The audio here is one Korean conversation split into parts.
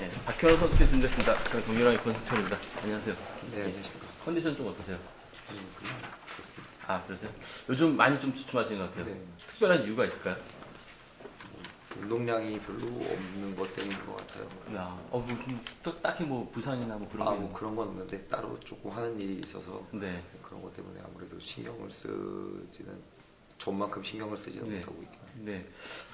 네, 박현호 선수께 준비했습니다. 저는 동료랑의 권수철입니다. 안녕하세요. 네, 안녕하십니까. 컨디션 좀 어떠세요? 그냥 좋습니다. 아, 그러세요? 요즘 많이 좀 주춤하신 것 같아요. 네. 특별한 이유가 있을까요? 운동량이 별로 없는 것 때문인 것 같아요. 또 딱히 뭐 부상이나 뭐 그런 게 뭐 그런 건 없는데 따로 조금 하는 일이 있어서 네. 그런 것 때문에 아무래도 신경을 쓰지는 전만큼 신경을 쓰지는 네. 못하고 있긴 합니다. 네.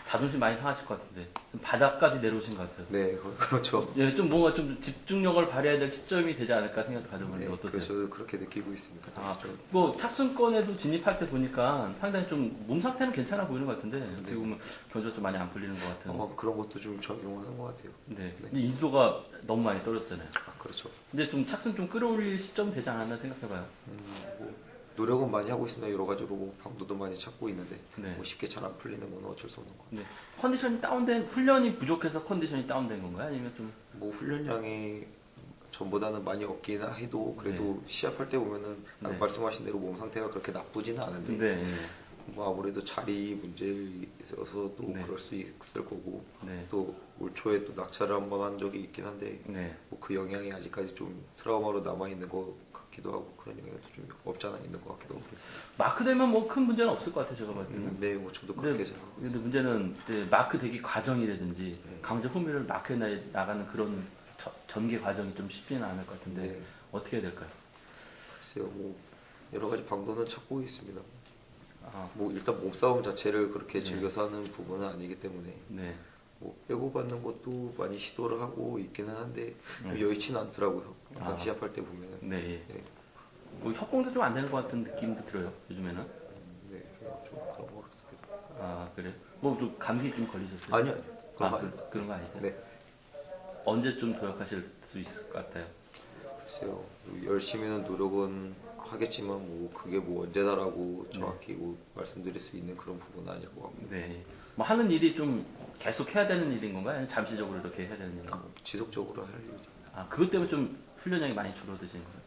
자존심 많이 상하실 것 같은데. 좀 바닥까지 내려오신 것 같아요. 네, 그렇죠. 예, 좀 뭔가 좀 집중력을 발휘해야 될 시점이 되지 않을까 생각도 가져보는데 네, 어떠세요? 저도 그렇게 느끼고 있습니다. 뭐 착순권에도 진입할 때 보니까 상당히 좀 몸 상태는 괜찮아 보이는 것 같은데 어떻게 보면 견주가 좀 많이 안 풀리는 것 같은. 그런 것도 좀 적용하는 것 같아요. 네. 근데 인지도가 너무 많이 떨어졌잖아요. 그렇죠. 근데 좀 착순 좀 끌어올릴 시점 되지 않았나 생각해봐요. 뭐 노력은 많이 하고 있습니다. 여러 가지로 뭐 방도도 많이 찾고 있는데 네. 뭐 쉽게 잘 안 풀리는 건 어쩔 수 없는 것 같아요. 네. 컨디션이 다운된 훈련이 부족해서 컨디션이 다운된 건가요? 아니면 좀 뭐 훈련량이 전보다는 많이 없긴 해도 그래도 시합할 때 보면은 네. 말씀하신 대로 몸 상태가 그렇게 나쁘지는 않은데 네. 뭐 아무래도 자리 문제에 있어서 또 네. 그럴 수 있을 거고 네. 또 올 초에 또 낙차를 한번 한 적이 있긴 한데 네. 뭐 그 영향이 아직까지 좀 트라우마로 남아 있는 것 같기도 하고 그런 영향도 좀 없지 않아 있는 것 같기도 하고 마크 되면 뭐 큰 문제는 없을 것 같아요. 제가 봤을 때는. 네, 뭐 저도 그렇게 생각하고 근데 있습니다. 문제는 이제 마크 되기 과정이라든지 네. 강제 후미를 마크에 나가는 그런 전개 과정이 좀 쉽지는 않을 것 같은데 네. 어떻게 해야 될까요? 글쎄요, 뭐 여러 가지 방도는 찾고 있습니다. 아, 뭐 일단 몸싸움 자체를 그렇게 네. 즐겨서 하는 부분은 아니기 때문에 네. 뭐 빼고 받는 것도 많이 시도를 하고 있기는 한데 네. 여의치는 않더라고요. 항상 아. 시합할 때 보면은. 네. 네. 뭐 협공도 좀 안 되는 것 같은 느낌도 들어요. 요즘에는. 네, 좀 그런 것 같습니다. 아, 그래? 뭐 좀 감기 좀 걸리셨어요? 아니요, 그런 거 아닙니다. 그런 거 아니세요? 네, 언제쯤 도약하실 수 있을 것 같아요? 글쎄요. 열심히는 노력은 하겠지만 뭐 그게 뭐 언제다라고 정확히 뭐 말씀드릴 수 있는 그런 부분은 아닐 것 같고 네. 뭐 하는 일이 좀 계속 해야 되는 일인 건가요? 아니면 잠시적으로 이렇게 해야 되는 일인가요? 지속적으로 할 일이. 아, 그것 때문에 좀 훈련량이 많이 줄어드신 거예요?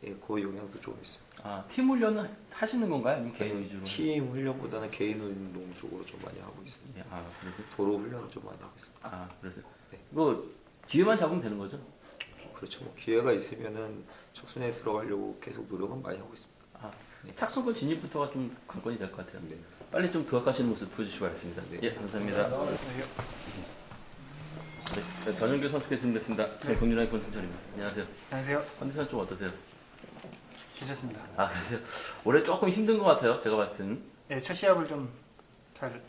예, 그 영향도 좀 있어요. 아, 팀 훈련은 하시는 건가요? 아니면 개인 위주로? 팀 훈련보다는 개인 운동 쪽으로 좀 많이 하고 있습니다. 네, 아, 그래서? 도로 훈련을 좀 많이 하고 있습니다. 아, 그래서? 네. 뭐, 기회만 잡으면 되는 거죠? 그렇죠. 뭐 기회가 있으면은 척순에 들어가려고 계속 노력은 많이 하고 있습니다. 아, 착수권 진입부터가 좀 관건이 될 것 같아요. 네. 빨리 좀 도약하시는 모습 보여주시기 바랍니다. 네. 예, 감사합니다. 네, 전영규 선수께 준비했습니다. 저는 동료의 권순철입니다. 안녕하세요. 안녕하세요. 컨디션 좀 어떠세요? 괜찮습니다. 아, 그러세요? 올해 조금 힘든 것 같아요. 제가 봤을 때는. 네, 첫 시합을 좀 잘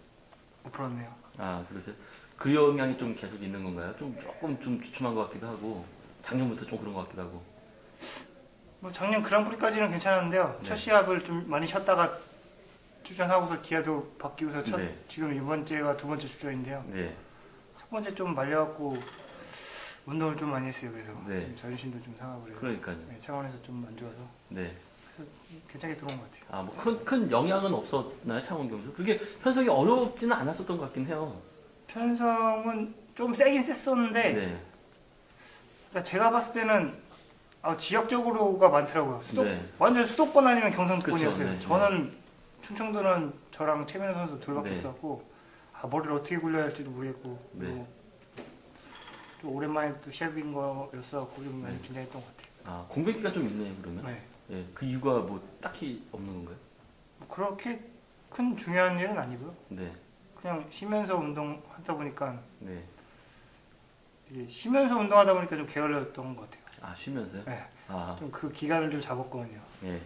못 풀었네요. 아, 그러세요? 그 영향이 좀 계속 있는 건가요? 좀 조금 좀 주춤한 것 같기도 하고 작년부터 좀 그런 것 같기도 하고. 뭐 작년 그랑프리까지는 괜찮았는데요. 네. 첫 시합을 좀 많이 쉬었다가 출전하고서 기아도 바뀌고서 네. 지금 이번째가 두 번째 출전인데요. 네. 첫 번째 좀 말려갖고 운동을 좀 많이 했어요. 그래서 네. 좀 자존심도 좀 상하고 그래서 그러니까요. 네, 차원에서 좀 안 좋아서 네. 그래서 괜찮게 들어온 것 같아요. 아, 뭐 큰 영향은 없었나요, 창원 경수? 그게 편성이 어렵지는 않았었던 것 같긴 해요. 편성은 좀 세긴 셌었는데 네. 그러니까 제가 봤을 때는 지역적으로가 많더라고요. 네. 완전 수도권 아니면 경상도권이었어요. 그쵸, 네. 저는 충청도는 저랑 최민호 선수 둘밖에 네. 없었고 머리를 어떻게 굴려야 할지도 모르겠고 네. 그리고 또 오랜만에 또 시합인 거였어갖고 좀 많이 네. 긴장했던 것 같아요. 아, 공백기가 좀 있네요, 그러면. 네. 예, 그 이유가 뭐 딱히 없는 건가요? 뭐 그렇게 큰 중요한 일은 아니고요. 네. 그냥 쉬면서 운동하다 보니까 네. 이게 쉬면서 운동하다 보니까 좀 게을렀던 것 같아요. 아, 쉬면서요? 네. 아, 좀 그 기간을 좀 잡았거든요. 예.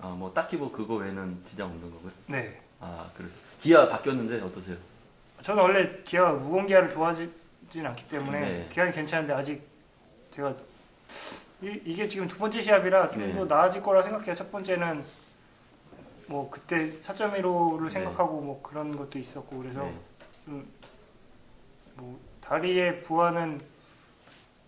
아, 뭐 딱히 뭐 그거 외에는 지장 없는 거고요. 네. 아, 그래서 기아 바뀌었는데 어떠세요? 저는 원래 기아가 무거운 기아를 좋아하진 않기 때문에 네. 기아는 괜찮은데 아직 제가 이게 지금 두 번째 시합이라 좀 네. 더 나아질 거라 생각해요. 첫 번째는 뭐 그때 4.15를 생각하고 뭐 그런 것도 있었고 그래서 네. 좀 뭐 다리의 부하는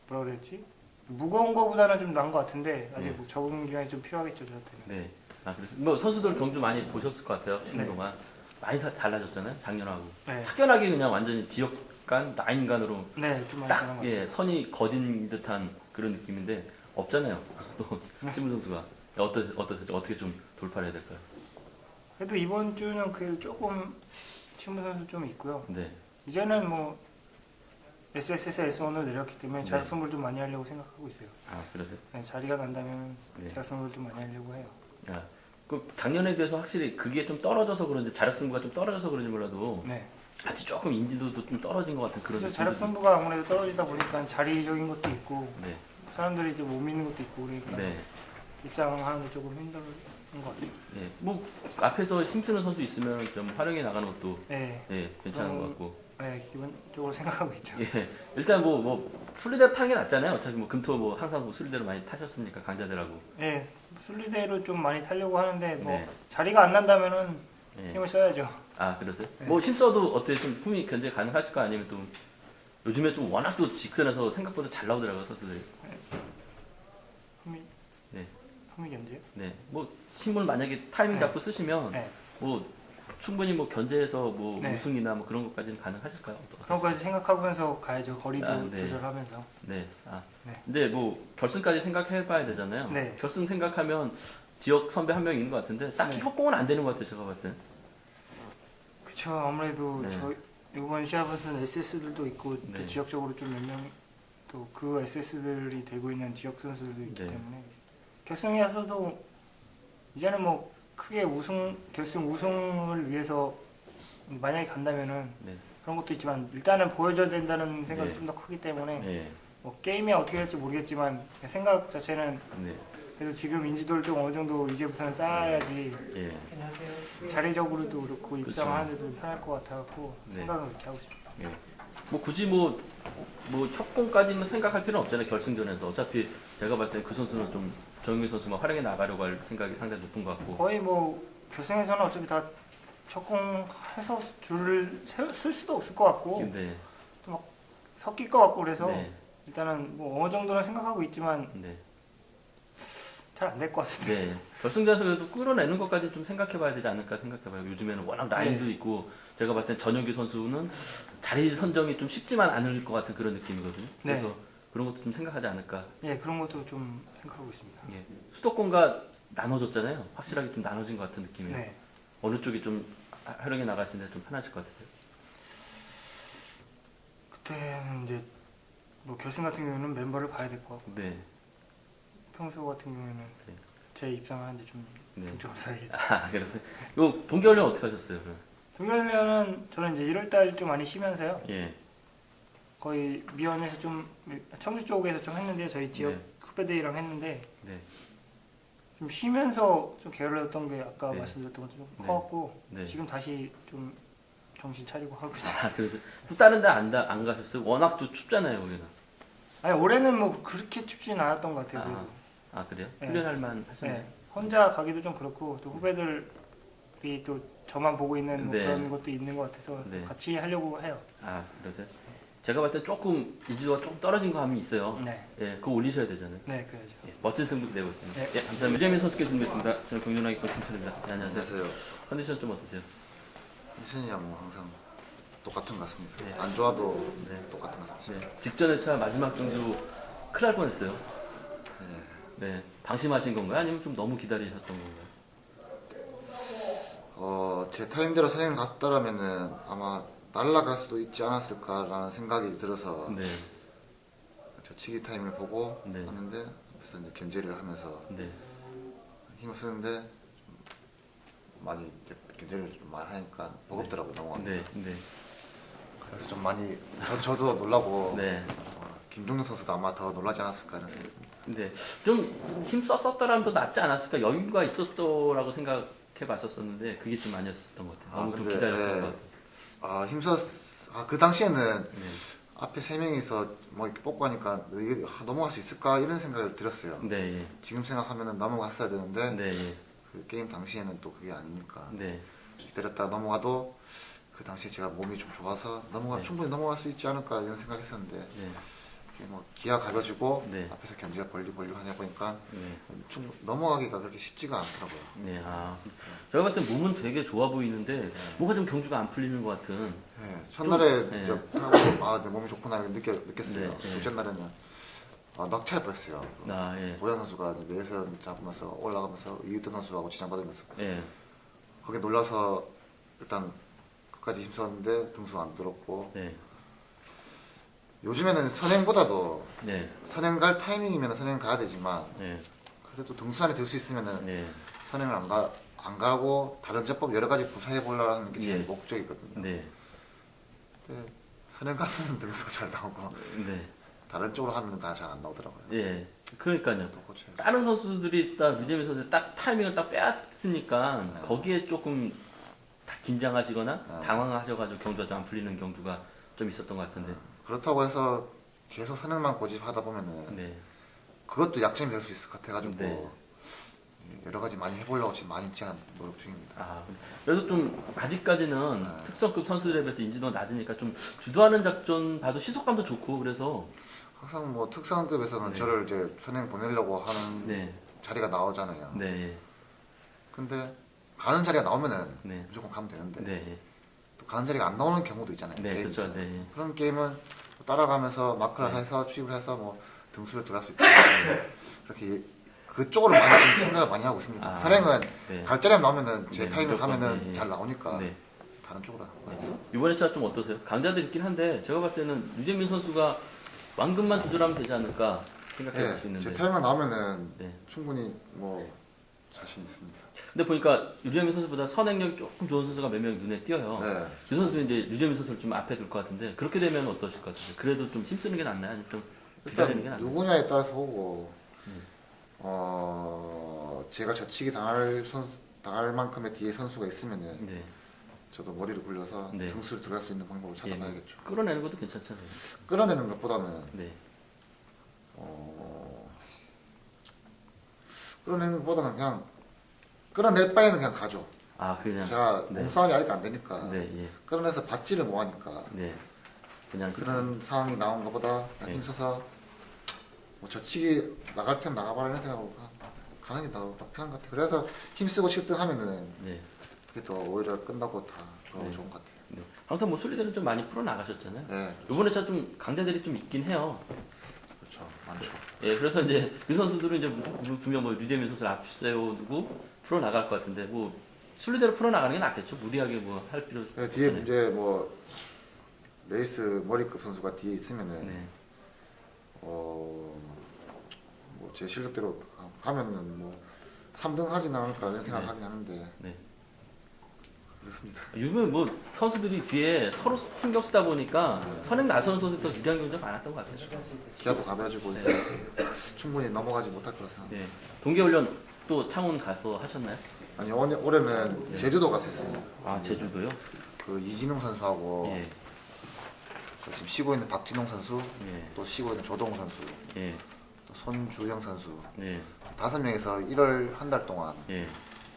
뭐라 그랬지? 무거운 거보다는 좀 나은 것 같은데 아직 네. 뭐 적응 기간이 좀 필요하겠죠 저한테는. 네. 아, 그래서 뭐 선수들 경주 많이 보셨을 것 같아요. 쉬는 네. 동안 많이 달라졌잖아요, 작년하고. 네, 확연하게 그냥 완전히 지역 간, 라인 간으로 네, 좀 많이 딱 변한 것 같아요. 예, 선이 거진 듯한 그런 느낌인데 없잖아요. 또 네. 신문 선수가 어떻게 좀 돌파를 해야 될까요? 그래도 이번 주는 그 조금 친분 선수 좀 있고요. 네. 이제는 뭐 SS에서 S1으로 내렸기 때문에 네. 자력 승부를 좀 많이 하려고 생각하고 있어요. 아, 그러세요? 네, 자리가 난다면 네. 자력 승부를 좀 많이 하려고 해요. 아, 그 작년에 비해서 확실히 그게 좀 떨어져서 그런지 자력 승부가 좀 떨어져서 그런지 몰라도 네. 같이 조금 인지도도 좀 떨어진 것 같은 그런 그래서 느낌도 자력 승부가 아무래도 떨어지다 보니까 자리적인 것도 있고 네, 사람들이 이제 못 믿는 것도 있고 그러니까 네, 입장하는 게 조금 힘든 것 같아요. 네. 뭐 앞에서 힘쓰는 선수 있으면 좀 활용해 나가는 것도 네, 예, 괜찮은 것 같고. 네 기본적으로 생각하고 있죠. 예, 일단 뭐 순리대로 타는 게 낫잖아요. 어차피 뭐 금토 뭐 항상 뭐 순리대로 많이 타셨으니까 강자들하고. 네, 순리대로 좀 많이 타려고 하는데 뭐 네. 자리가 안 난다면은 예. 힘을 써야죠. 아, 그러세요? 네. 뭐 힘써도 어떻게 좀 품이 견제 가능하실까 아니면 또 요즘에 좀 워낙 또 직선에서 생각보다 잘 나오더라고요 선수들이. 힘이 네. 힘이 견제요? 네, 뭐 힘을 만약에 타이밍 네. 잡고 쓰시면 네. 뭐 충분히 뭐 견제해서 뭐 네. 우승이나 뭐 그런 것까지는 가능하실까요? 그런 거까지 생각하면서 가야죠. 거리도 아, 네. 조절하면서. 네. 아. 네. 근데 뭐 결승까지 생각해봐야 되잖아요. 네. 결승 생각하면 지역 선배 한 명 있는 것 같은데 딱히 네. 협공은 안 되는 것 같아요. 제가 봤을 때. 그쵸. 아무래도 네. 저 이번 시합에서는 SS들도 있고 또 네. 지역적으로 좀 몇 명 또 그 SS들이 되고 있는 지역 선수들도 있기 네. 때문에 결승에서도 이제는 뭐 크게 결승 우승을 위해서 만약에 간다면은 네. 그런 것도 있지만 일단은 보여줘야 된다는 생각이 네. 좀 더 크기 때문에 네. 뭐 게임이 어떻게 될지 모르겠지만 생각 자체는 네. 그래도 지금 인지도를 좀 어느 정도 이제부터는 쌓아야지 예. 자리적으로도 그렇고 그렇죠. 입장하는 데도 편할 것 같아갖고 네. 생각은 그렇게 하고 싶습니다. 예. 뭐 굳이 뭐 협공까지는 생각할 필요는 없잖아요. 결승전에서 어차피 제가 봤을 때 그 선수는 좀 정윤 선수만 활용해 나가려고 할 생각이 상당히 높은 것 같고. 거의 뭐 결승에서는 어차피 다 협공해서 줄을 쓸 수도 없을 것 같고 근데 섞일 것 같고 그래서 네. 일단은 뭐 어느 정도는 생각하고 있지만 네. 잘 안 될 것 같은데. 네. 결승전에서 그래도 끌어내는 것까지 좀 생각해봐야 되지 않을까 생각해봐요. 요즘에는 워낙 라인도 네. 있고 제가 봤을 땐 전혁규 선수는 자리 선정이 좀 쉽지만 않을 것 같은 그런 느낌이거든요. 네. 그래서 그런 것도 좀 생각하지 않을까. 예, 그런 것도 좀 생각하고 있습니다. 예. 수도권과 나눠졌잖아요. 확실하게 좀 나눠진 것 같은 느낌이에요. 네. 어느 쪽이 좀 활용해 나가시는데 좀 편하실 것 같으세요? 그때는 이제 뭐 결승 같은 경우는 멤버를 봐야 될 것 같고 네. 평소 같은 경우에는 네. 제 입장하는데 좀 네. 중점을 둬야겠죠. 아, 그래서 요 동계훈련 어떻게 하셨어요? 그럼? 동계훈련은 저는 이제 1월달 좀 많이 쉬면서요. 예. 거의 미원에서 좀 청주 쪽에서 좀 했는데 저희 지역 네. 후배들이랑 했는데 네. 좀 쉬면서 좀 게을렀던 게 아까 네. 말씀드렸던 것좀 네. 커갖고 네. 지금 다시 좀 정신 차리고 하고 있어요. 아, 그래서 또 다른 데 안 가셨어요? 워낙 또 춥잖아요, 거기는. 아니 올해는 뭐 그렇게 춥지는 않았던 것 같아요. 그래도. 아, 그래요? 네. 훈련할 만 하셨나요? 네. 혼자 가기도 좀 그렇고 또 후배들이 또 저만 보고 있는 뭐 네. 그런 것도 있는 것 같아서 네. 같이 하려고 해요. 아, 그러세요? 제가 봤을 때 조금 인지도가 좀 떨어진 감이 있어요. 네, 예, 그거 올리셔야 되잖아요. 네 그래야죠. 예, 멋진 승부 기대하고 있습니다. 네. 예, 감사합니다. 유재민 선수께 준비했습니다. 저는 경륜하기 고심철입니다. 네, 안녕하세요. 안녕하세요. 컨디션 좀 어떠세요? 희순이야 뭐 항상 똑같은 것 같습니다. 네. 안 좋아도 네. 똑같은 것 같습니다. 네, 직전에 차 마지막 경주 큰일 날 뻔했어요. 네. 네, 방심하신 건가요? 아니면 좀 너무 기다리셨던 건가요? 제 타임대로 사냥을 갔다라면은 아마 날아갈 수도 있지 않았을까라는 생각이 들어서 네, 저치기 타임을 보고 네. 하는데 그래서 이제 견제를 하면서 네, 힘을 쓰는데 좀 많이 이제 견제를 좀 많이 하니까 버겁더라고요 넘어가는 게. 네, 네, 그래서 좀 많이 저도 놀라고 네. 김종국 선수도 아마 더 놀라지 않았을까 하는 생각이 듭니다. 근데 좀 힘 썼더라면 더 낫지 않았을까? 여유가 있었더라고 생각해 봤었는데 그게 좀 아니었던 것 같아요. 너무 좀 근데, 기다렸던 것 같아요. 그 당시에는 네. 앞에 세 명이서 뭐 이렇게 뽑고 하니까 이게 넘어갈 수 있을까 이런 생각을 들었어요. 네, 예. 지금 생각하면은 넘어갔어야 되는데 네, 예. 그 게임 당시에는 또 그게 아니니까 네, 기다렸다 넘어가도 그 당시에 제가 몸이 좀 좋아서 네. 충분히 넘어갈 수 있지 않을까 이런 생각했었는데 네, 이게 뭐 기아 가벼지고 네. 앞에서 견제가 벌리고 하다 보니까 네. 넘어가기가 그렇게 쉽지가 않더라고요. 네, 아. 제가 봤을 때 몸은 되게 좋아 보이는데 뭔가 좀 경주가 안 풀리는 것 같은. 네, 첫날에 네. 저 타고 내 몸이 좋구나 이렇게 느꼈어요. 네, 네. 둘째 날에는 넉차일 뻔했어요. 아, 예. 고양 선수가 내선 잡으면서 올라가면서 이으뜸 선수하고 지장받으면서 예. 거기에 놀라서 일단 끝까지 힘썼는데 등수 안 들었고 네. 요즘에는 선행보다도 네. 선행 갈 타이밍이면 선행 가야 되지만 네. 그래도 등수 안에 들 수 있으면은 네. 선행을 안 가고 다른 제법 여러 가지 구사해 보려는 게 제 네. 목적이거든요. 네. 근데 선행 가면 등수가 잘 나오고 네. 다른 쪽으로 하면 다 잘 안 나오더라고요. 예. 그러니까요. 또 고쳐야 돼. 다른 선수들이 딱 류재민 선수 딱 타이밍을 딱 빼앗으니까 네. 거기에 조금 다 긴장하시거나 네. 당황하셔가지고 경주가 좀 안 풀리는 경주가 좀 있었던 것 같은데. 그렇다고 해서 계속 선행만 고집하다 보면은 네. 그것도 약점이 될 수 있을 것 같아가지고 네. 여러 가지 많이 해보려고 지금 많이 제한 노력 중입니다. 아, 그래도 좀 아직까지는 네. 특성급 선수들에 비해서 인지도가 낮으니까 좀 주도하는 작전 봐도 시속감도 좋고 그래서 항상 뭐 특성급에서는 네. 저를 이제 선행 보내려고 하는 네. 자리가 나오잖아요. 네. 근데 가는 자리가 나오면은 네. 무조건 가면 되는데 네. 또 가는 자리가 안 나오는 경우도 있잖아요. 네. 게임 그렇죠. 있잖아요. 네. 그런 게임은 또 따라가면서 마크를 네. 해서 추입을 해서 뭐 등수를 들어갈 수 있고 그렇게 그쪽으로 많이 지금 생각을 많이 하고 있습니다. 아, 선행은 네. 갈 자리 나오면은 제 네, 타이밍 무조건, 가면은 네. 잘 나오니까 네. 다른 쪽으로 하는 거예요. 네. 이번에 차 좀 어떠세요? 강자들 있긴 한데 제가 봤을 때는 유재민 선수가 완급만 조절하면 되지 않을까 생각해 볼 수 네, 있는데. 제 타이밍 나오면은 네. 충분히 뭐 자신 있습니다. 근데 보니까 유재민 선수보다 선행력이 조금 좋은 선수가 몇 명 눈에 띄어요. 네. 그 선수 이제 유재민 선수를 좀 앞에 둘 것 같은데 그렇게 되면 어떠실 것 같으세요? 그래도 좀 힘쓰는 게 낫나요? 아니면 좀 기다리는 게 일단 낫나요? 누구냐에 따라서 보고 음. 제가 저치기 당할 만큼의 뒤에 선수가 있으면은 네. 저도 머리를 굴려서 네. 등수를 들어갈 수 있는 방법을 예, 찾아봐야겠죠. 끌어내는 것도 괜찮잖아요. 끌어내는 것보다는 네. 끌어내는 것보다는 그냥 끌어낼 바에는 그냥 가죠. 아, 그냥. 제가 네. 몸싸움이 아직 안 되니까 네, 예. 끌어내서 받지를 못하니까 네. 그냥 그런 상황이 나온 것보다 그냥 네. 힘써서 뭐 저치기 나갈 템 나가봐라 이런 생각으로 가는 게 더 편한 것 같아요. 그래서 힘쓰고 7등 하면은 네. 그게 더 오히려 끝나고 다 더 네. 좋은 것 같아요. 네. 항상 뭐 순리대는 좀 많이 풀어 나가셨잖아요. 네, 이번에 차 좀 강자들이 좀 있긴 해요. 그렇죠. 많죠. 예, 그래서 이제 그 선수들은 이제 분명 뭐 류재민 선수를 앞세워두고 풀어 나갈 것 같은데 뭐 순리대로 풀어 나가는 게 낫겠죠. 무리하게 뭐 할 필요. 네, 뒤에 없잖아요. 이제 뭐 레이스 머리급 선수가 뒤에 있으면은 네. 뭐 제 실력대로 가면은 뭐 3등 하진 않을까 이런 생각 네. 하긴 하는데 네. 그렇습니다. 요즘은 뭐 선수들이 뒤에 서로 신경 쓰다 보니까 선행 나서는 선수도 유리한 경우가 많았던 것 같아요. 기아도 가벼워지고 네. 충분히 넘어가지 못할 거라 생각. 네. 동계훈련 또 창원 가서 하셨나요? 아니 올해는 네. 제주도 가서 했습니다. 아, 제주도요? 그 이진웅 선수하고 예. 그 지금 쉬고 있는 박진홍 선수, 예. 또 쉬고 있는 조동우 선수, 예. 또 손주영 선수 예. 5명이서 1월 한 달 동안 예.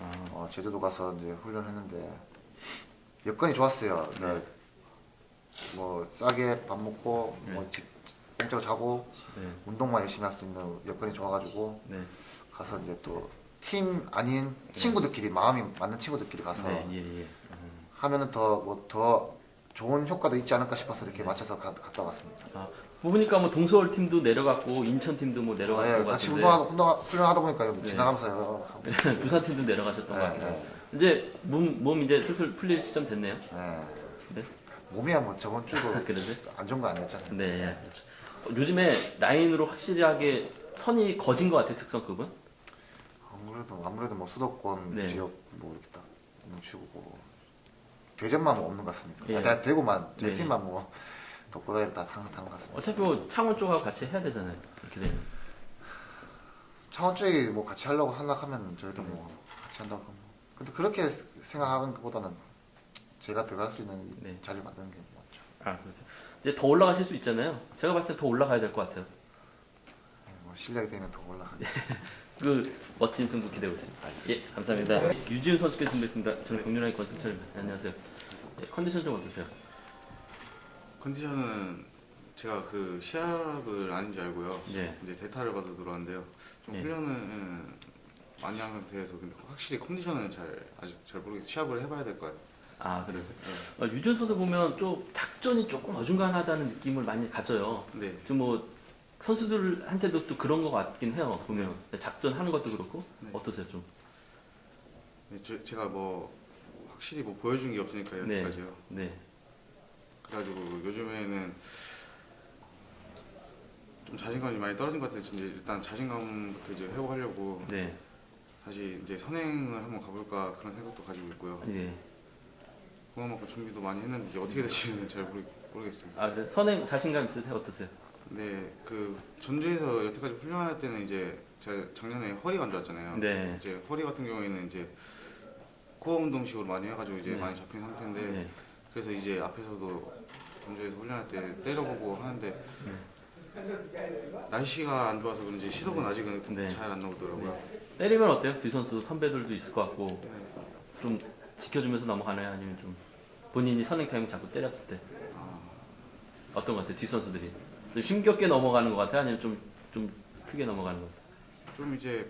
아, 제주도 가서 이제 훈련했는데 여건이 좋았어요. 그러니까 네. 뭐 싸게 밥 먹고 네. 뭐 공짜로 자고 네. 운동만 열심히 할 수 있는 여건이 좋아가지고 네. 가서 이제 또 팀 아닌 친구들끼리 마음이 맞는 친구들끼리 가서 네. 예. 예. 하면은 더 좋은 효과도 있지 않을까 싶어서 이렇게 맞춰서 갔다 왔습니다. 아, 보니까 뭐 동서울 팀도 내려갔고 인천 팀도 뭐 내려갔고 예, 같이 훈련하다 보니까 네. 지나가면서 부산 팀도 내려가셨던 것 같아요. 네. 이제 몸 이제 슬슬 풀릴 시점 됐네요. 네. 몸이야 뭐 저번 주도 그래도? 안 좋은 거 아니었잖아요. 네. 요즘에 라인으로 확실하게 선이 거진 것 같아요. 특성급은. 아무래도 뭐 수도권 네. 지역 뭐 이렇게 딱 뭉치고 뭐 대전만 뭐 없는 것 같습니다. 예. 대구만 제 네. 팀만 뭐 독보다리를 다 타는 것 같습니다. 어차피 뭐 창원 쪽하고 같이 해야 되잖아요. 이렇게 되면. 창원 쪽이 뭐 같이 하려고 하면 저희도 뭐 같이 한다고 하면. 근데 그렇게 생각하는 것보다는 제가 들어갈 수 있는 네. 자리를 만드는 게 맞죠. 아, 그러세요. 이제 더 올라가실 수 있잖아요. 제가 봤을 때 더 올라가야 될 것 같아요. 뭐 실력이 되면 더 올라가죠. 그 멋진 승부 기대하고 있습니다. 예, 감사합니다. 유지훈 선수께 준비했습니다. 저는 경륜아이 권승철입니다. 안녕하세요. 예, 컨디션 좀 어떠세요? 컨디션은 제가 그 시합을 아닌 줄 알고요. 예. 이제 대타를 받아 들어왔는데요. 좀 예. 훈련은 많이 한 상태에서 근데 확실히 컨디션은 아직 잘 모르겠어요. 시합을 해봐야 될 것 같아요. 아, 그래요? 유지훈 선수 보면 좀 작전이 조금 어중간하다는 느낌을 많이 가져요. 네. 좀 뭐 선수들한테도 또 그런 것 같긴 해요. 보면 작전 하는 것도 그렇고 네. 어떠세요 좀? 네, 제가 뭐 확실히 뭐 보여준 게 없으니까 네. 여태까지요. 네. 그래가지고 요즘에는 좀 자신감이 많이 떨어진 것 같아서 이제 일단 자신감부터 이제 회복하려고 네. 다시 이제 선행을 한번 가볼까 그런 생각도 가지고 있고요. 예. 그만큼 준비도 많이 했는데 이제 어떻게 될지는 잘 모르겠습니다. 아, 네. 선행 자신감 있으세요? 어떠세요? 네, 그 전주에서 여태까지 훈련할 때는 이제 제가 작년에 허리가 안 좋았잖아요. 네. 이제 허리 같은 경우에는 이제 코어 운동식으로 많이 해가지고 이제 네. 많이 잡힌 상태인데 네. 그래서 이제 앞에서도 전주에서 훈련할 때 때려보고 하는데 날씨가 안 좋아서 그런지 시dob은 아직은 네. 잘 안 나오더라고요. 때리면 어때요? 뒤 선수 선배들도 있을 것 같고 네. 좀 지켜주면서 넘어가나요? 아니면 좀 본인이 선행 타임 자꾸 때렸을 때 아, 어떤 것 같아요? 뒤 선수들이 좀 힘겹게 넘어가는 것 같아요? 아니면 좀 크게 넘어가는 것 같아요? 좀 이제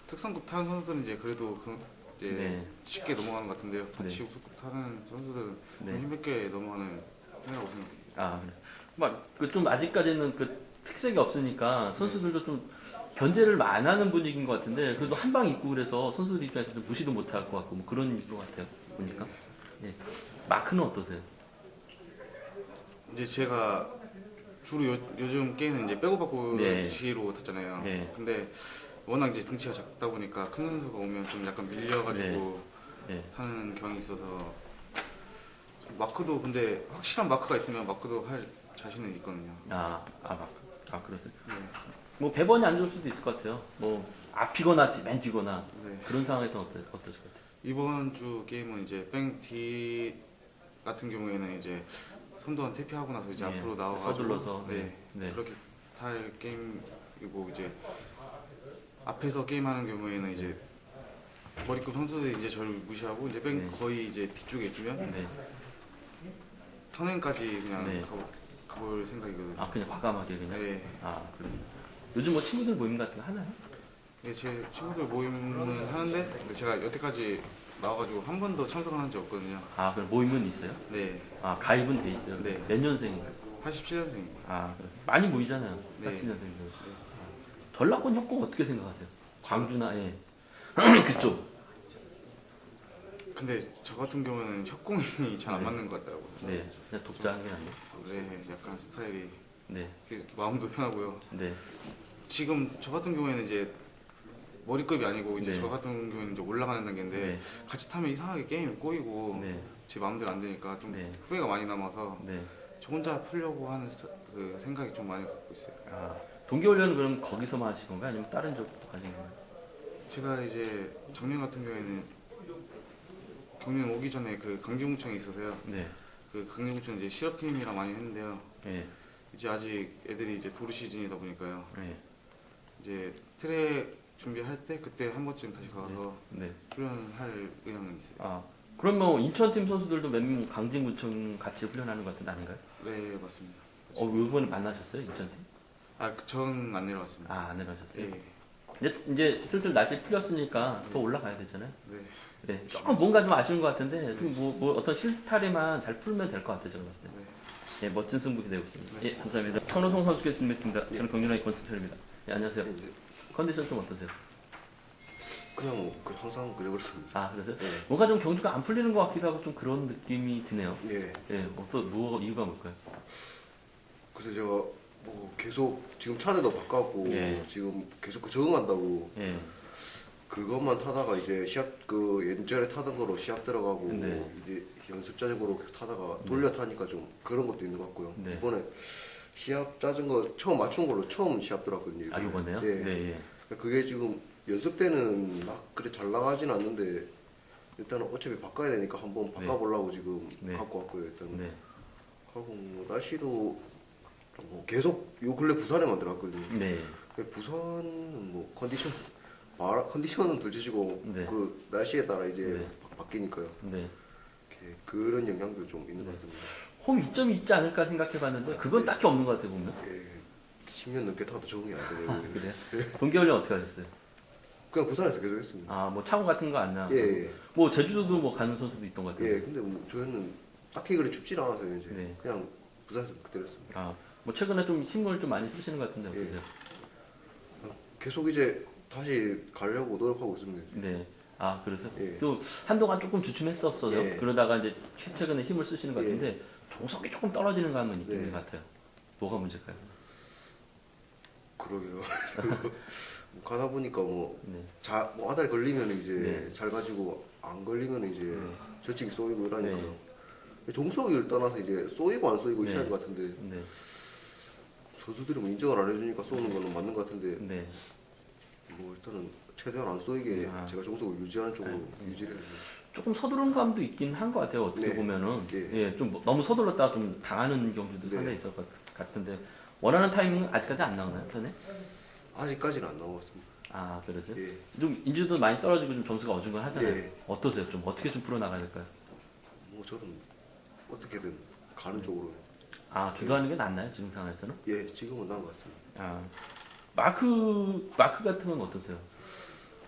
특성급 타는 선수들은 이제 그래도 이제 네. 쉽게 넘어가는 것 같은데요. 같이 우수급 타는 선수들은 네. 좀 힘겹게 넘어가는 편이라고 생각해요. 아, 그래. 막그 좀 아직까지는 그 특색이 없으니까 선수들도 좀 견제를 안 하는 분위기인 것 같은데 그래도 한 방 있고 그래서 선수들 입장에서 좀 무시도 못 할 것 같고 뭐 그런 것 같아요. 보니까. 예. 마크는 어떠세요? 이제 제가 주로 요즘 게임은 이제 빼고 받고 네. 시로 탔잖아요. 네. 근데 워낙 이제 등치가 작다 보니까 큰 선수가 오면 좀 약간 밀려가지고 네. 타는 경향이 있어서 마크도 근데 확실한 마크가 있으면 마크도 할 자신은 있거든요. 마크. 그러세요. 네. 뭐 배번이 안 좋을 수도 있을 것 같아요. 뭐 앞이거나 맨 뒤거나 네. 그런 상황에서 어떠실 것 같아요? 이번 주 게임은 이제 뺑 D 같은 경우에는 이제 선두한 퇴피하고 나서 이제 네. 앞으로 나와가지고 서둘러서. 네. 네. 그렇게 탈 게임이고 이제 앞에서 게임하는 경우에는 이제 머리급 선수들이 이제 저를 무시하고 이제 뺑 네. 거의 이제 뒤쪽에 있으면 네. 선행까지 그냥 네. 가볼 생각이거든요. 아 그냥 과감하게 그냥. 네. 아 그래. 요즘 뭐 친구들 모임 같은 거 하나요? 네, 제 친구들 모임은 하는데 근데 제가 여태까지 나와가지고 한 번도 참석을 한 적 없거든요. 아 그럼 모임은 있어요? 네, 아 가입은 돼 있어요. 네. 몇 년생인가요? 87년생입니다. 아 그래. 많이 모이잖아요. 네. 87년생들. 전라권 협곡 어떻게 생각하세요? 광주나 예. 그쪽. 근데 저 같은 경우는 협공이 잘 안 네. 맞는 것 같더라고요. 네. 그냥 독자한 게 낫네요. 네, 약간 스타일이 네. 마음도 편하고요. 네. 지금 저 같은 경우에는 이제 머리급이 아니고 이제 네. 저 같은 경우에는 이제 올라가는 단계인데 네. 같이 타면 이상하게 게임이 꼬이고 네. 제 마음대로 안 되니까 좀 네. 후회가 많이 남아서 네. 저 혼자 풀려고 하는 그 생각이 좀 많이 갖고 있어요. 아 동계훈련은 그럼 거기서만 하신 건가요? 아니면 다른 쪽도 가신 건가요? 제가 이제 작년 같은 경우에는 경륜 오기 전에 그 강진구청에 있어서요. 네. 그 강진구청 이제 실업팀이랑 많이 했는데요. 네. 이제 아직 애들이 이제 도루 시즌이다 보니까요. 네. 이제 트랙 준비할 때 그때 한 번쯤 다시 가서 네. 훈련할 의향은 있어요. 아 그럼 뭐 인천팀 선수들도 몇 명 강진구청 같이 훈련하는 것 같은데 아닌가요? 네, 맞습니다. 이번에 만나셨어요 인천팀? 전 안 내려왔습니다. 아 안 내려오셨어요? 네, 이제 슬슬 날씨 풀렸으니까 더 올라가야 되잖아요. 네. 네. 조금 뭔가 좀 아쉬운 것 같은데 좀 뭐 어떤 실타래만 잘 풀면 될 것 같아요 제가 봤을 때. 네. 예, 멋진 승부 기대하고 있습니다. 네. 예, 감사합니다. 천호성 선수께 질문했습니다. 저는 경륜아이 권승철입니다. 예, 안녕하세요. 네, 이제 컨디션 좀 어떠세요? 그냥 항상 그렇습니다. 아 그러세요? 네. 뭔가 좀 경주가 안 풀리는 것 같기도 하고 좀 그런 느낌이 드네요. 예. 예, 이유가 뭘까요? 그래서 제가 뭐 계속 지금 차대도 바꿨고 예. 지금 계속 그 적응한다고 예, 그것만 타다가 이제 시합 그 예전에 타던 거로 시합 들어가고 네. 이제 연습 자전거로 타다가 돌려 타니까 좀 그런 것도 있는 것 같고요. 네. 이번에 시합 자전거 처음 맞춘 걸로 처음 시합 들어갔거든요. 아 이번에요? 네. 네, 예. 그게 지금 연습 때는 막 그래 잘 나가진 않는데 일단은 어차피 바꿔야 되니까 한번 바꿔보려고 지금 네. 갖고 왔고요. 일단은 네, 하고 뭐 날씨도 뭐 계속 요 근래 부산에만 들어갔거든요. 네, 부산은 뭐 컨디션은 둘째치고 네. 그 날씨에 따라 이제 네. 바뀌니까요. 네. 이렇게 그런 영향도 좀 있는 것 같습니다. 홈 이점이 있지 않을까 생각해봤는데 그건 딱히 없는 것 같아요 보면. 예, 10년 넘게 타도 적응이 안 되네요. 아, 그래요? 동계훈련 어떻게 하셨어요? 그냥 부산에서 계속 했습니다. 아, 뭐 차고 같은 거 안 나? 예, 예. 뭐 제주도도 뭐 가는 선수도 있던 것 같아요. 예, 근데 뭐 저희는 딱히 그래 춥지 않아서요. 이제 네. 그냥 부산에서 그대로 했습니다. 아, 뭐 최근에 좀 힘을 좀 많이 쓰시는 것 같은데 어떠세요? 계속 이제 다시 가려고 노력하고 있습니다. 네. 아, 그래서 예. 또 한동안 조금 주춤했었어요. 예. 그러다가 이제 최근에 힘을 쓰시는 것 같은데 동석이 조금 떨어지는 감은 있는 네. 것 같아요. 뭐가 문제일까요? 그러게요. 뭐 가다 보니까 뭐, 네. 뭐 아다리 걸리면 이제 네. 잘 가지고 안 걸리면 이제 네. 저쪽이 쏘이고 이러니까 네. 종속을 떠나서 이제 쏘이고 안 쏘이고 이 네. 차이인 것 같은데 네. 선수들이 뭐 인정을 안 해주니까 쏘는 거는 맞는 것 같은데 네. 뭐 일단은 최대한 안 쏘이게 아. 제가 종속을 유지하는 쪽으로 유지를 해야죠. 조금 서두른 감도 있긴 한 것 같아요. 어떻게 네. 보면은 예. 예, 좀 너무 서둘렀다가 좀 당하는 경우도 네. 상당히 있을 것 같은데 원하는 타이밍은 아직까지 안 나오나요, 편에? 아직까지는 안 나왔습니다. 아, 그러죠. 예. 좀 인지도 많이 떨어지고 좀 점수가 어중간하잖아요. 예. 어떠세요? 좀 어떻게 좀 풀어 나가야 될까요? 뭐 저는 어떻게든 가는 쪽으로 아, 주도하는 게 낫나요, 지금 상황에서는? 예 지금은 나은 것 같습니다. 아, 마크 같은 건 어떠세요?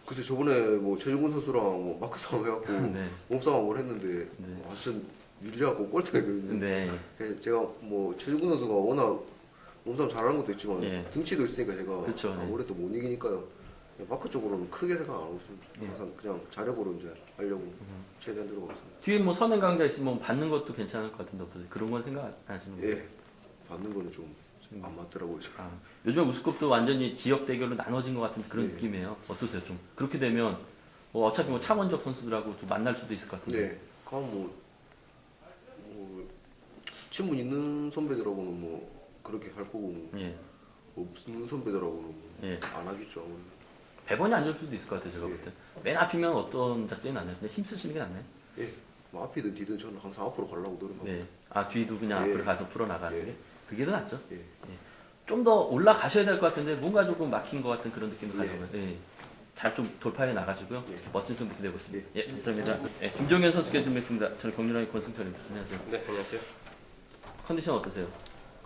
글쎄 저번에 뭐 최종근 선수랑 뭐 마크 싸움 해갖고 네. 몸싸움을 했는데 네. 완전 밀려갖고 꼴등했거든요. 네. 제가 뭐 최종근 선수가 워낙 몸싸움 잘하는 것도 있지만 예. 등치도 있으니까 제가 그쵸, 네. 아무래도 못 이기니까요. 마크 쪽으로는 크게 생각 안 하고 있습니다. 예. 항상 그냥 자력으로 이제 하려고 최대한 들어가고 있습니다. 뒤에 뭐 선행 강자 있으면 받는 것도 괜찮을 것 같은데 어떠세요? 그런 건 생각 안 하시는 거예요? 예 받는 거는 좀 안 맞더라고요. 저는. 아, 요즘에 우스컵도 완전히 지역 대결로 나눠진 것 같은 그런 네. 느낌이에요. 어떠세요? 좀 그렇게 되면 뭐 어차피 뭐 창원적 선수들하고 좀 만날 수도 있을 것 같은데. 네. 그럼 뭐 친분 있는 선배들하고는 뭐 그렇게 할 거고 뭐 예, 없는 선배들하고는 뭐 예. 안 하겠죠. 아무래도. 배번이 안 좋을 수도 있을 것 같아요. 제가 예. 볼 때. 맨 앞이면 어떤 작전이 낫나요? 그냥 힘 쓰시는 게 낫나요? 예. 뭐 앞이든 뒤든 저는 항상 앞으로 가려고 노력하고. 네. 아 뒤도 그냥 예. 앞으로 가서 풀어 나가는 예. 게 그게 더 낫죠. 예. 좀 더 올라가셔야 될 것 같은데 뭔가 조금 막힌 것 같은 그런 느낌도 예. 가져요. 예. 잘 좀 돌파해 나가시고요. 예. 멋진 승부 기대고 있습니다. 예, 감사합니다. 예, 김종현 선수께 준비했습니다. 저는 경륜왕의 권승철입니다. 안녕하세요. 네, 안녕하세요. 컨디션 어떠세요?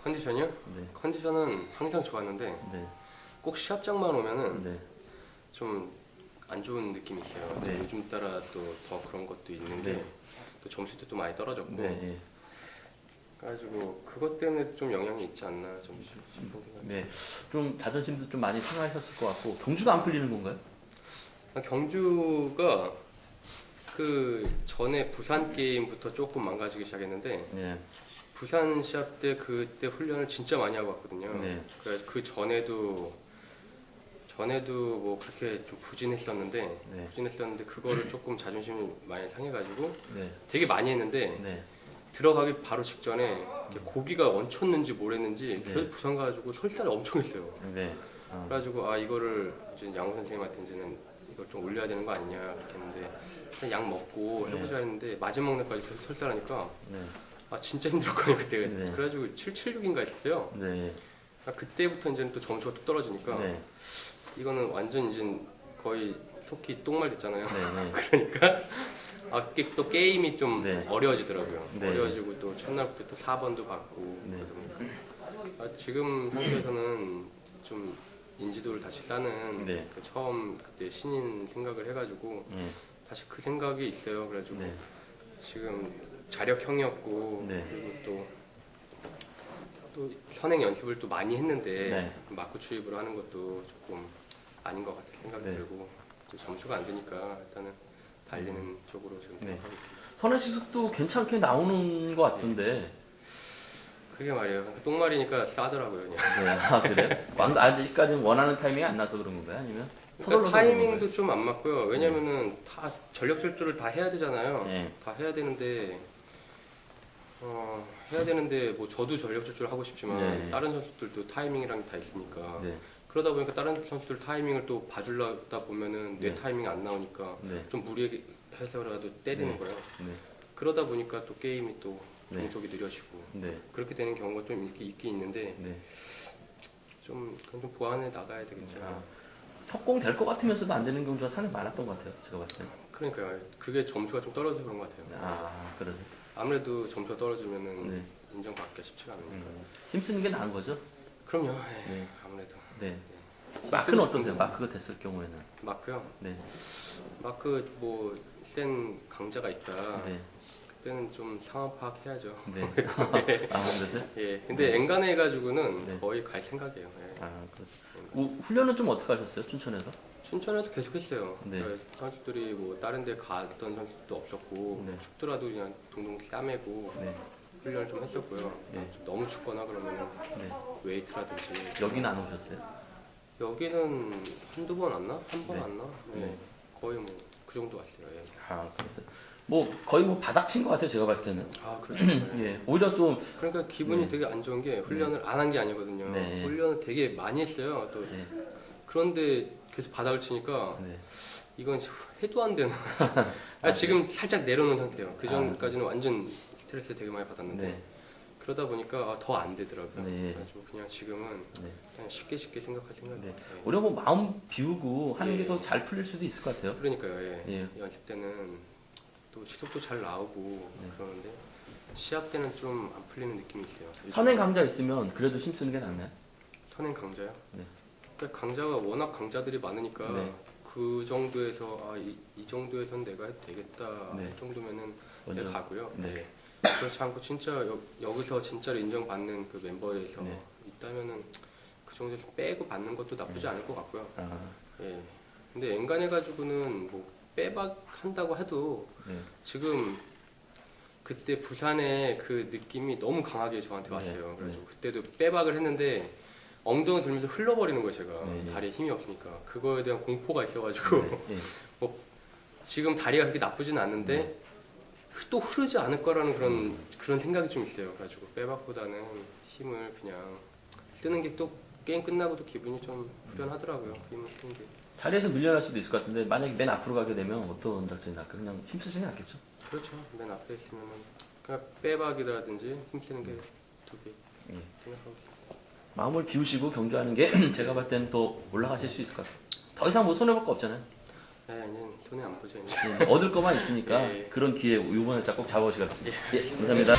컨디션이요? 네. 컨디션은 항상 좋았는데 네. 꼭 시합장만 오면은 네. 좀 안 좋은 느낌이 있어요. 네. 요즘 따라 또 더 그런 것도 있는 게 네. 또 점수도 또 많이 떨어졌고 네. 예. 그래가지고 그것 때문에 좀 영향이 있지 않나 좀 싶은 생각이 네. 좀 자존심도 좀 많이 상하셨을 것 같고 경주도 안 풀리는 건가요? 경주가 그 전에 부산 게임부터 조금 망가지기 시작했는데 네. 부산 시합 때 그때 훈련을 진짜 많이 하고 왔거든요. 네. 그래서 그 전에도 뭐 그렇게 좀 네. 부진했었는데 그거를 조금 자존심이 많이 상해가지고 네. 되게 많이 했는데 네. 들어가기 바로 직전에 이렇게 고기가 얹혔는지 뭐랬는지 네. 계속 부산 가가지고 설사를 엄청 했어요. 네. 그래가지고 아 이거를 이제 양호 선생님한테 이제는 이걸 좀 올려야 되는 거 아니냐 그렇게 했는데 그냥 약 먹고 해보자 했는데 마지막 날까지 계속 설사하니까 네. 아 진짜 힘들었거든요 그때. 네. 그래가지고 776인가 했었어요. 네. 아, 그때부터 이제는 또 점수가 뚝 떨어지니까 네. 이거는 완전 이제 거의 속이 똥말 됐잖아요. 네. 그러니까 아, 그게 또 게임이 좀 네. 어려워지더라고요. 네. 어려워지고 또 첫날부터 또 4번도 받고 네. 그러다 보니까 아, 지금 상태에서는 좀 인지도를 다시 쌓는 네. 그 처음 그때 신인 생각을 해가지고 네. 다시 그 생각이 있어요. 그래가지고 네. 지금 자력형이었고 네. 그리고 또 선행 연습을 또 많이 했는데 네. 마크 추입으로 하는 것도 조금 아닌 것 같은 생각이 네. 들고 또 점수가 안 되니까 일단은 달리는 쪽으로 지금 네. 생각하고 있습니다. 선행 시속도 괜찮게 나오는 것 같던데. 그게 말이에요. 똥말이니까 싸더라고요. 그냥. 네. 아, 그래? 아직까지는 원하는 타이밍이 안 나서 그런 건가요? 아니면? 그러니까 서둘러서 타이밍도 좀 안 맞고요. 왜냐면은 다 전력 질주를 다 해야 되잖아요. 네. 다 해야 되는데 뭐 저도 전력 질주를 하고 싶지만 네. 다른 선수들도 타이밍이랑 다 있으니까 네. 그러다 보니까 다른 선수들 타이밍을 또 봐주려다 보면은 내 네. 타이밍이 안 나오니까 네. 좀 무리해서라도 때리는 네. 거예요. 네. 그러다 보니까 또 게임이 또 네. 종속이 느려지고 네. 그렇게 되는 경우가 좀 있긴 있는데 네. 좀 그건 좀 보완해 나가야 되겠죠. 아, 첫공 될 것 같으면서도 안 되는 경우가 상당히 많았던 것 같아요. 제가 봤을 때는. 그러니까요. 그게 점수가 좀 떨어져서 그런 것 같아요. 아, 그러네. 아무래도 점수가 떨어지면은 네. 인정받기가 쉽지가 않으니까. 힘쓰는 게 나은 거죠? 그럼요. 예, 네. 아무래도. 네. 힘쓰고 마크는 싶은 어떠세요? 거. 마크가 됐을 경우에는. 마크요. 네. 마크 뭐 센 강자가 있다. 네. 그때는 좀 상황 파악해야죠. 네. 아, 그러세요? 예. 근데 엔간해 해가지고는 네. 거의 갈 생각이에요. 예. 아, 그렇죠. 훈련은 좀 어떻게 하셨어요? 춘천에서? 춘천에서 계속했어요. 네. 그러니까 선수들이 뭐 다른 데 갔던 선수도 없었고 네. 춥더라도 그냥 동동 싸매고 네. 훈련을 좀 했었고요. 네. 좀 너무 춥거나 그러면은 네. 웨이트라든지 여기는 안 오셨어요? 여기는 한두 번 왔나? 한 번 네. 왔나? 네. 네. 거의 뭐 그 정도 왔어요. 예. 아, 그랬어요. 뭐 거의 뭐 바닥친 것 같아요. 제가 봤을 때는. 아 그렇죠. 예. 오히려 또 그러니까 기분이 네. 되게 안 좋은 게 훈련을 안 한 게 아니거든요. 네. 훈련을 되게 많이 했어요. 또 네. 그런데 계속 바닥을 치니까 네. 이건 해도 안 되나. 지금 살짝 내려놓은 상태예요. 그 전까지는 완전 스트레스 되게 많이 받았는데 네. 그러다 보니까 더 안 되더라고요. 네. 그래가지고 그냥 지금은 네. 그냥 쉽게 생각할 생각이에요. 네. 오히려 뭐 마음 비우고 하는 예. 게 더 잘 풀릴 수도 있을 것 같아요. 그러니까요. 예. 예. 연습 때는 또 지속도 잘 나오고 네. 그러는데 시합 때는 좀 안 풀리는 느낌이 있어요. 선행 강자 있으면 그래도 힘쓰는 게 낫나요? 선행 강자요? 네. 그러니까 강자가 워낙 강자들이 많으니까 네. 그 정도에서 이 정도에선 내가 해도 되겠다 네. 이 정도면은 먼저. 내가 가고요. 네. 그렇지 않고 진짜 여기서 진짜로 인정받는 그 멤버에서 네. 있다면은 그 정도에서 빼고 받는 것도 나쁘지 않을 것 같고요. 아, 예. 근데 엔간해 가지고는 뭐 빼박 한다고 해도 네. 지금 그때 부산의 그 느낌이 너무 강하게 저한테 네. 왔어요. 그래가지고 그때도 빼박을 했는데 엉덩이 들면서 흘러버리는 거예요. 제가 네. 다리에 힘이 없으니까 그거에 대한 공포가 있어가지고 네. 지금 다리가 그렇게 나쁘진 않는데 네. 또 흐르지 않을 거라는 그런 생각이 좀 있어요. 그래가지고 빼박보다는 힘을 그냥 쓰는 게 또 게임 끝나고도 기분이 좀 후련하더라고요. 힘을 쓰는 게. 자리에서 밀려날 수도 있을 것 같은데 만약에 맨 앞으로 가게 되면 어떤 작전이 나을까? 그냥 힘쓰시는 게 낫겠죠? 그렇죠. 맨 앞에 있으면은 그냥 빼박이라든지 힘쓰는 게 두 개 예. 생각하고 있습니다. 마음을 비우시고 경주하는 게 제가 봤을 때는 또 올라가실 수 있을 것 같아요. 더 이상 뭐 손해볼 거 없잖아요. 네, 이제 손에 안 보죠 이제. 얻을 것만 있으니까 예. 그런 기회 이번에 꼭 잡아오시기 바랍니다. 예, 감사합니다.